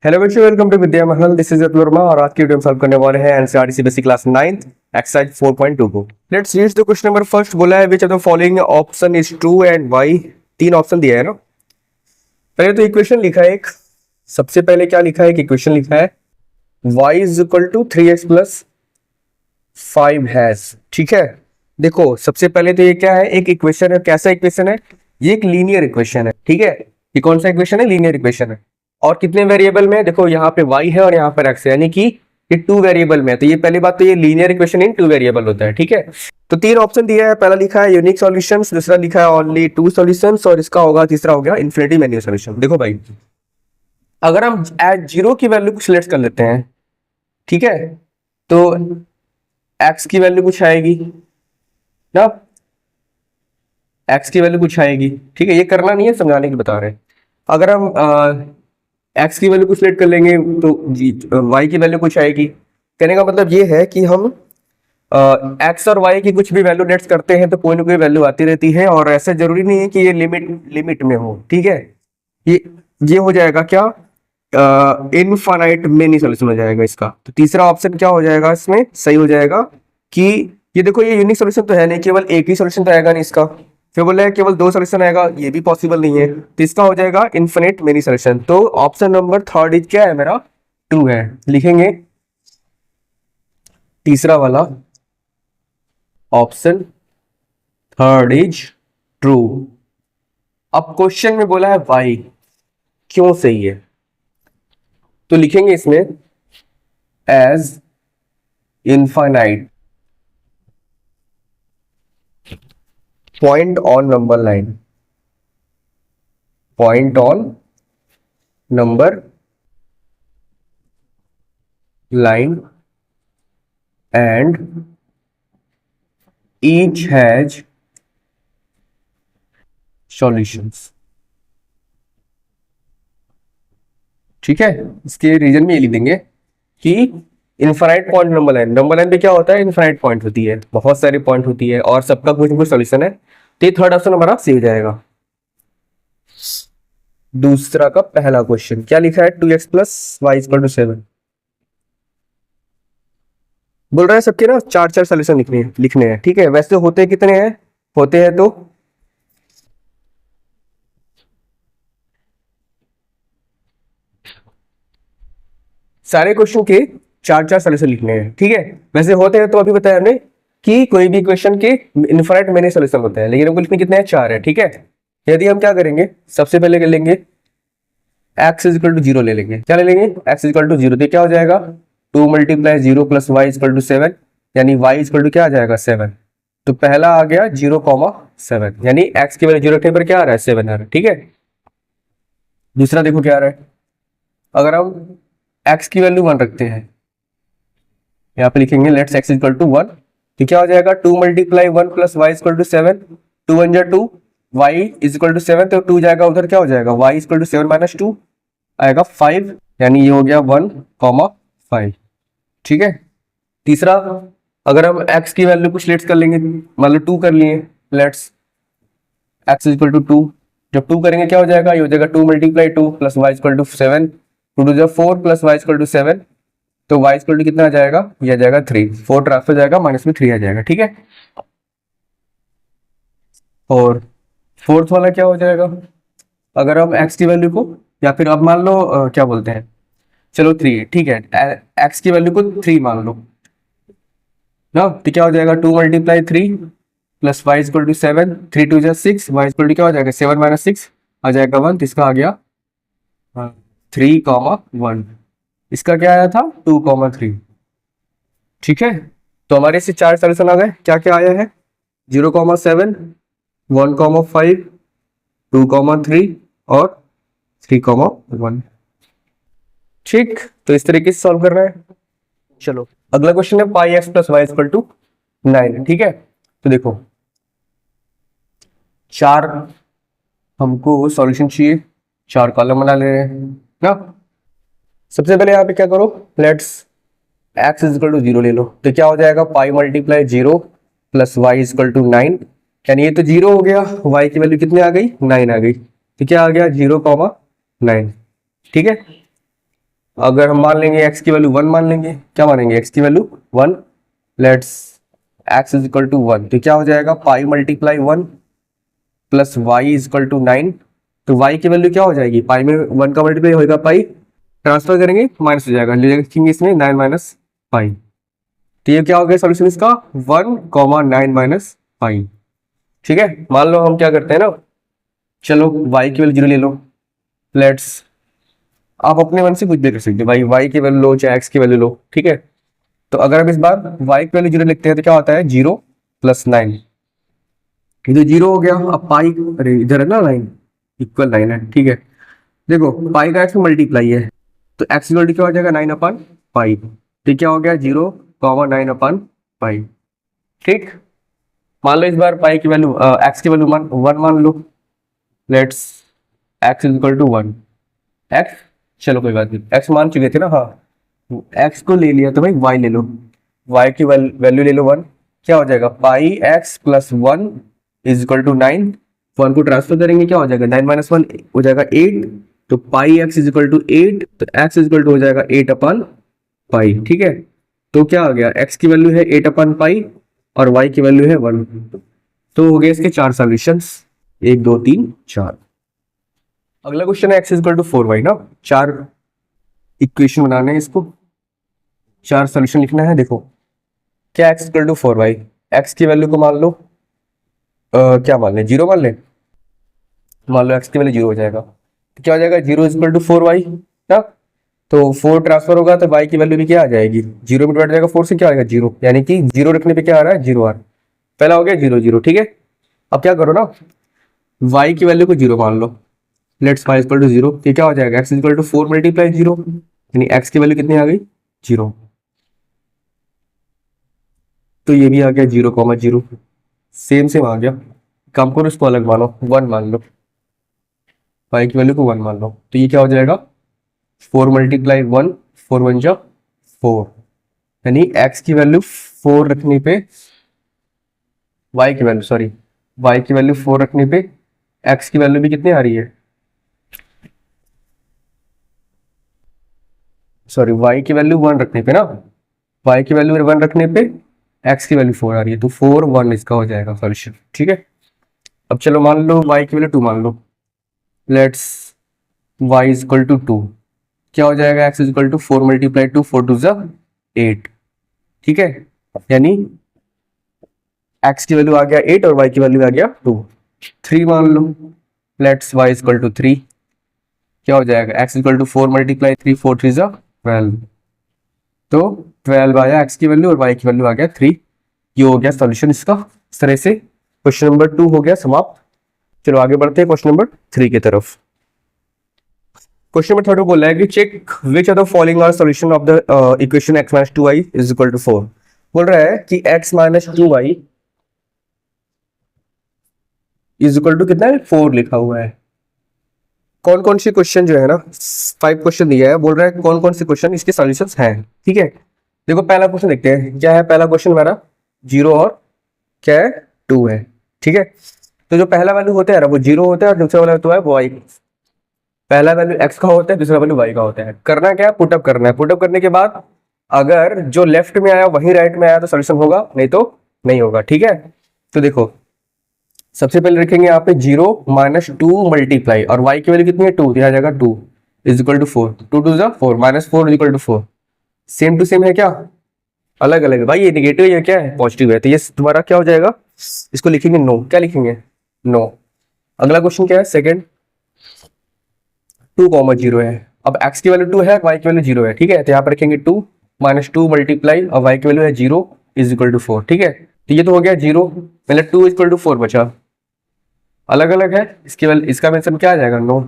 Hello बच्चों, welcome to Vidya Mahal. This is Atul Verma और आज की वीडियो में सॉल्व करने वाले हैं NCERT CBSE class 9th exercise 4.2 को। Let's read the question number first. बोला है which of the following option is true and why. तीन ऑप्शन दिया है ना। पहले तो इक्वेशन लिखा है एक। सबसे पहले क्या लिखा है कि इक्वेशन लिखा है y is equal to 3x plus 5 has. ठीक है, देखो सबसे पहले तो ये क्या है, एक इक्वेशन है। कैसा इक्वेशन है ये? एक लीनियर इक्वेशन है। ठीक है, ये कौन सा इक्वेशन है? लीनियर इक्वेशन है। और कितने वेरिएबल में? देखो यहाँ पे y है और यहाँ पर x है, यानी कि ये 2 वेरिएबल में है। तो ये पहली बात तो ये लीनियर इक्वेशन इन 2 वेरिएबल होता है। ठीक है, तो तीन ऑप्शन दिया है। पहला लिखा है यूनिक सॉल्यूशंस, दूसरा लिखा है ओनली 2 सॉल्यूशंस और इसका होगा तीसरा हो गया इन्फिनिटी मेनी सॉल्यूशन। देखो भाई, अगर हम एट 0 की वैल्यू को सिलेक्ट कर लेते हैं, ठीक है, तो x की वैल्यू कुछ आएगी ना, x की वैल्यू कुछ आएगी। ठीक है, ये करना नहीं है, समझाने की बता रहे हैं। अगर हम x की वैल्यू को सिलेक्ट कर लेंगे तो y की वैल्यू कुछ आएगी। कहने का मतलब ये है कि हम x और y की कुछ भी वैल्यू लेट्स करते हैं तो कोई ना कोई वैल्यू आती रहती है, और ऐसे जरूरी नहीं है कि ये लिमिट में हो। ठीक है, ये हो जाएगा क्या, इनफाइनाइट मेनी सॉल्यूशन हो जाएगा इसका। तो तीसरा ऑप्शन क्या हो जाएगा इसमें? सही हो जाएगा कि ये देखो, ये यूनिक सॉल्यूशन तो है नहीं, केवल एक ही सॉल्यूशन तो आएगा नहीं इसका। फिर बोला है केवल 2 सॉल्यूशन आएगा, ये भी पॉसिबल नहीं है। तो इसका हो जाएगा इनफिनिट मेनी सॉल्यूशन। तो ऑप्शन नंबर थर्ड इज क्या है मेरा? 2 है। लिखेंगे तीसरा वाला ऑप्शन थर्ड इज ट्रू। अब क्वेश्चन में बोला है वाई, क्यों सही है? तो लिखेंगे इसमें as infinite point on number line, point on number line and each has solutions. ठीक है, इसके रीजन में ये लिख देंगे कि इनफाइनाइट पॉइंट नंबर लाइन पे क्या होता है? इनफाइनाइट पॉइंट होती है, बहुत सारी पॉइंट होती है और सबका कुछ ना कुछ सॉल्यूशन है। तो ये थर्ड ऑप्शन हमारा सी हो जाएगा। दूसरा का पहला क्वेश्चन क्या लिखा है? 2x plus y equal to 7। बोल रहा है सबके ना 4 सॉल्यूशन लिखने हैं। ठीक है, वैसे होते कितने हैं? होते हैं तो सारे क्वेश्चन के 4 सॉल्यूशन लिखने हैं। ठीक है, वैसे होते हैं तो अभी बताया हमने कि कोई भी क्वेश्चन के इनफाइनाइट मेनी सॉल्यूशन होते हैं, लेकिन हमको लिखने कितने हैं? 4 है। ठीक है, यदि हम क्या करेंगे, सबसे पहले कर लेंगे x इज इक्वल टू 0 ले लेंगे। क्या ले लेंगे? x is equal to 0। तो क्या हो जाएगा? 2 multiply 0 plus y is equal to 7, यानी y इज इक्वल टू क्या आ जाएगा? 7। तो पहला आ गया 0,7, यानी x की वैल्यू 0 रखने पर क्या आ रहा है? 7 आ रहा है। ठीक है, दूसरा देखो क्या आ रहा है। अगर हम x की वैल्यू 1 रखते हैं, यहाँ पे लिखेंगे लेट्स x इक्वल टू 1, तो क्या हो जाएगा? 2 multiply 1 plus y equal to 7, 2 1 2, y is equal to 7, तो 2 जाएगा उधर, क्या हो जाएगा? y इक्वल टू 7 माइनस 2 आएगा 5, यानी ये हो गया 1,5। ठीक है, तीसरा अगर हम x की वैल्यू कुछ लेट्स कर लेंगे, मतलब 2 कर लिए, लेट्स x इक्वल टू 2, जब 2 करेंगे क्या हो जाएगा? ये हो जाएगा 2 multiply 2 plus y equal to 7, 2 2 4 plus y equal to 7, तो y इक्वल टू कितना आ जाएगा? ये आ जाएगा 3, 4 ट्रांसफर जाएगा, माइनस में 3 आ जाएगा। ठीक है, और फोर्थ वाला क्या हो जाएगा? अगर हम x की वैल्यू को, या फिर अब मान लो क्या बोलते हैं, चलो 3, ठीक है, x की वैल्यू को 3 मान लो ना, तो क्या हो जाएगा? 2 multiply 3 plus y equal to 7, 3 2 6, y equal to क्या हो जाएगा? 7 माइनस 6 आ जाएगा 1, तो इसका आ गया 3,1। इसका क्या आया था? 2,3। ठीक है, तो हमारे से 4 सॉल्यूशन आ गए। क्या क्या आया है? 0,7, 1,5, 2,3 और 3,1। ठीक, तो इस तरीके से सॉल्व कर रहे हैं। चलो अगला क्वेश्चन है pi x plus y equal to 9। ठीक है, तो देखो 4 हमको सॉल्यूशन चाहिए, 4 कॉलम बना ले रहे हैं ना। सबसे पहले यहाँ पे क्या करो, let's x is equal to 0 ले लो, तो क्या हो जाएगा? Pi multiply 0 plus y is equal to 9, यानी ये तो 0 हो गया, y की वैल्यू कितनी आ गई? 9 आ गई, तो क्या आ गया? 0,9। ठीक है, अगर हम मान लेंगे x की वैल्यू 1 मान लेंगे, क्या मानेंगे x की value 1, let's x is equal to 1, तो क्या हो जाएगा pi multiply 1 plus y is equal to 9। तो y की वैल्यू क्या हो जाएगी, पाई में 1 का मल्टीप्लाई होगा पाई, ट्रांसफर करेंगे माइनस हो जाएगा, लिखेंगे इसमें 9 माइनस पाई। तो ये क्या हो गया सोल्यूशन इसका 1,9 माइनस पाई। ठीक है, मान लो हम क्या करते हैं ना, चलो y की वैल्यू 0 ले लो, लेट्स आप अपने मन से कुछ भी कर सकते हो भाई, y की वैल्यू लो चाहे x की वैल्यू लो, ठीक है। तो अगर हम इस बार y की वैल्यू 0 लिखते हैं तो क्या होता है 0 प्लस 9, ये तो 0 हो गया। अब पाई, अरे इधर है ना लाइन, इक्वल लाइन है, ठीक है। देखो पाई का x में मल्टीप्लाई है, तो x इक्वल टू क्या हो जाएगा 9 अपन पाई, तो क्या हो गया 0,9 अपन पाई। ठीक, मान लो इस बार पाई की वैल्यू x की वैल्यू 1 मान लो, let's x is equal to 1, x, चलो कोई बात नहीं, x मान चुके थे ना, हाँ x को ले लिया तो भाई y ले लो, y की वैल्यू ले लो 1, क्या हो जाएगा pi x plus 1 is equal to 9, 1 को ट्रांसफर करेंगे क्या हो जाएगा 9 माइनस 1 हो जाएगा 8, तो पाई x इज इक्वल टू 8, तो x इज इक्वल टू हो जाएगा 8 अपन पाई। ठीक है, तो क्या आ गया x की वैल्यू है 8 अपन पाई और y की वैल्यू है 1, तो हो गए इसके 4 सॉल्यूशंस, 1 2 3 4। अगला क्वेश्चन है x is equal to 4y ना, 4 इक्वेशन बनाने हैं इसको, 4 सॉल्यूशन लिखना है। देखो क्या x equal to 4y, x की वैल्यू को मान लो क्या मान लें 0 मान लें, मान लो x की वैल्यू 0 हो जाएगा, तो क्या हो जाएगा 0 इज इक्वल टू 4y ना, तो 4 ट्रांसफर होगा तो y की वैल्यू भी क्या आ जाएगी 0 में डिवाइड जाएगा 4 से, क्या आएगा 0, यानी कि 0 रखने पे क्या आ रहा है 0 r, पहला हो गया 0 0। ठीक है, अब क्या करो ना y की वैल्यू को 0 मान लो, लेट्स y इक्वल टू 0, ये क्या हो जाएगा x इक्वल टू 4 मल्टीप्लाई 0, यानी x की वैल्यू कितनी आ गई 0, तो ये भी आ गया 0,0, सेम सेम आ गया। काम करो इसको अलग मानो 1 मान लो, y की वैल्यू को 1 मान लो, तो ये क्या हो जाएगा 4 मल्टीप्लाई 1, 4 1 जा 4, यानी x की वैल्यू 4 रखने पे y की वैल्यू, सॉरी y की वैल्यू 4 रखने पे x की वैल्यू भी कितनी आ रही है, सॉरी y की वैल्यू 1 रखने पे ना, y की वैल्यू 1 रखने पे x की वैल्यू 4 आ रही है, तो 4 1 इसका हो जाएगा सॉल्यूशन। ठीक है, अब चलो मान लो y की वैल्यू 2 मान लो, let's y is equal to 2, क्या हो जाएगा x is equal to 4 multiply 2, 4 2 जा 8। ठीक है, यानी x की वैल्यू आ गया 8 और y की वैल्यू आ गया 2। 3 मान लो, let's y is equal to 3, क्या हो जाएगा x इक्वल टू 4 मल्टीप्लाई 3, 4 3 जा 12, तो 12 आया x की वैल्यू और y की वैल्यू आ गया 3। ये हो गया सॉल्यूशन इसका। इस तरह से क्वेश्चन नंबर 2 हो गया समाप्त। चलो आगे बढ़ते हैं क्वेश्चन नंबर 3 की तरफ। क्वेश्चन नंबर 3 बोला है कि check which are the following are solution of the equation x minus 2y is equal to 4। बोल रहा है कि x minus 2y is equal to कितना है 4 लिखा हुआ है। कौन कौन से क्वेश्चन जो है ना 5 क्वेश्चन दिया है, बोल रहा है कौन कौन से क्वेश्चन इसके सॉल्यूशंस हैं। ठीक है, देखो पहला क्वेश्चन देखते हैं क्या है। पहला क्वेश्चन हमारा 0 और क्या है 2 है। ठीक है, तो जो पहला वैल्यू होता है ना वो 0 होता है और दूसरा वाला होता है y। पहला वैल्यू x का होता है, दूसरा वैल्यू y का होता है। करना क्या है, पुटअप करना है। पुटअप करने के बाद अगर जो लेफ्ट में आया वही राइट में आया तो सोल्यूशन होगा, नहीं तो नहीं होगा। ठीक है, तो देखो सबसे पहले रखेंगे यहाँ पे 0 माइनस 2 मल्टीप्लाई और y की वैल्यू कितनी है 2, दिया जाएगा 2 इज इक्वल टू 4, 2 2 जा 4 minus 4 is equal to 4। Same to same है क्या, अलग अलग है भाई, ये निगेटिव है क्या है पॉजिटिव है, तो ये तुम्हारा क्या हो जाएगा, इसको लिखेंगे नो। क्या लिखेंगे नो। अगला क्वेश्चन क्या है सेकंड 2,0 है। अब x की वैल्यू 2 है, y की वैल्यू 0 है। ठीक है, तो यहाँ पर रखेंगे 2 माइनस 2 मल्टीप्लाई और y की वैल्यू है 0 इज इक्वल टू 4। ठीक है, तो ये तो हो गया 0, मतलब 2 इक्वल टू 4 बचा, अलग अलग है। इसकी वैल्यू, इसका आंसर क्या आ जाएगा नो।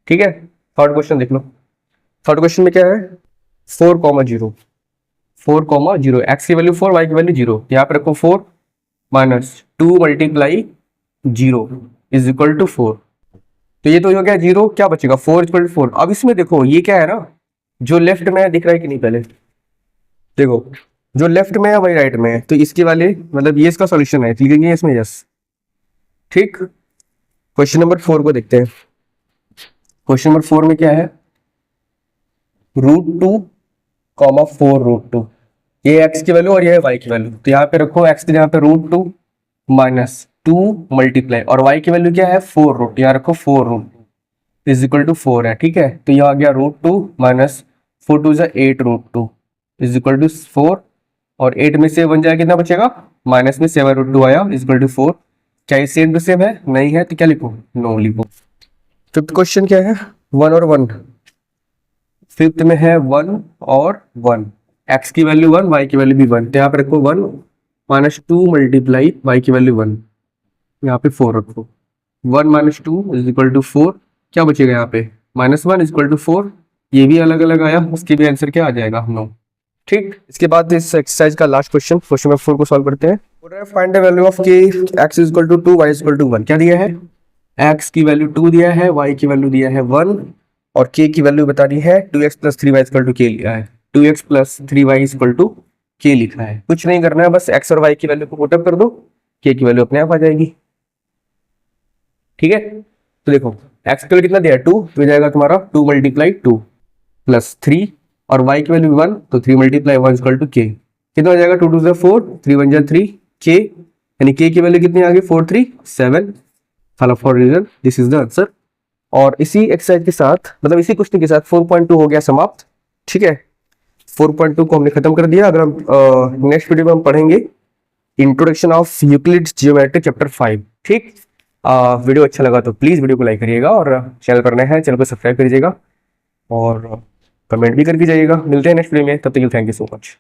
ठीक है, थर्ड क्वेश्चन देख लो। थर्ड क्वेश्चन में क्या है 4,0, 4,0, x की वैल्यू 4, y की वैल्यू 0, यहाँ पे रखो 4 minus 2 multiply 0 is equal to 4, तो ये तो हो गया 0, क्या बचेगा 4 इक्वल टू 4। अब इसमें देखो ये क्या है ना, जो लेफ्ट में है दिख रहा है कि नहीं, पहले देखो जो लेफ्ट में है वही राइट में है, तो इसके वाले मतलब ये इसका सॉल्यूशन है, लिखेंगे इसमें यस। ठीक, क्वेश्चन नंबर 4 को देखते हैं। क्वेश्चन नंबर 4 में क्या है, √2 कॉमा 4√2, ये x की वैल्यू और ये है y की वैल्यू। तो यहाँ पे रखो x की जगह पे √2 माइनस 2 मल्टीप्लाई, और y की वैल्यू क्या है 4√2, यहाँ रखो 4√2 इज इक्वल टू 4 है, ठीक है। तो यहाँ आ गया √2 माइनस 4 2 8√2 इज इक्वल टू 4, और 8 में से 1 जाए कितना बचेगा, माइनस में 7√2 आया इज इक्वल टू 4। क्या ये सेम टू सेम है, नहीं है, तो क्या लिखो, नो लिखो। फिफ्थ क्वेश्चन क्या है, 1 और 1। फिफ्थ में है 1 और 1, x की वैल्यू 1, y की वैल्यू भी 1, तो यहाँ पे रखो 1 माइनस 2 मल्टीप्लाई y की वैल्यू 1, यहाँ पे 4 रखो। 1 माइनस 2 इज इक्वल टू 4, क्या बचेगा यहाँ पे, -1 इज इक्वल टू 4। ये भी अलग अलग आया, उसके भी आंसर क्या आ जाएगा, नो। ठीक, इसके बाद इस एक्सरसाइज का लास्ट क्वेश्चन, क्वेश्चन नंबर 4 को सॉल्व करते हैं। Find the value of k, x is equal to 2, y is equal to 1। क्या दिया है, x की वैल्यू 2 दिया है, y की वैल्यू दिया है 1, और k की वैल्यू बतानी है 2x plus 3y is equal to k लिया है, 2x plus 3y is equal to k लिखा है। कुछ नहीं करना है, बस x और y की वैल्यू को पुटअप कर दो, k की वैल्यू अपने आप आ जाएगी। ठीक है, तो देखो x की वैल्यू कितना दिया है 2, तो हो जाएगा तुम्हारा 2 मल्टीप्लाई 2 प्लस 3, और y की वैल्यू 1, तो 3 मल्टीप्लाई 1 इक्वल टू k, कितना हो जाएगा 2 2 4, 3 1 3, k, यानी k की वैल्यू कितनी आ गई 4 3 7, for reason this is the answer. और इसी एक्सरसाइज के साथ, मतलब इसी क्वेश्चन के साथ 4.2 हो गया समाप्त। ठीक है, 4.2 को हमने खत्म कर दिया। अगर हम नेक्स्ट वीडियो में हम पढ़ेंगे introduction of Euclid's geometry chapter 5। ठीक, वीडियो अच्छा लगा तो प्लीज वीडियो को लाइक करिएगा, और चैनल पर नए हैं चैनल को सब्सक्राइब करिएगा, और कमेंट भी करके जाइएगा। मिलते हैं नेक्स्ट वीडियो में, तब तक के लिए थैंक यू सो मच।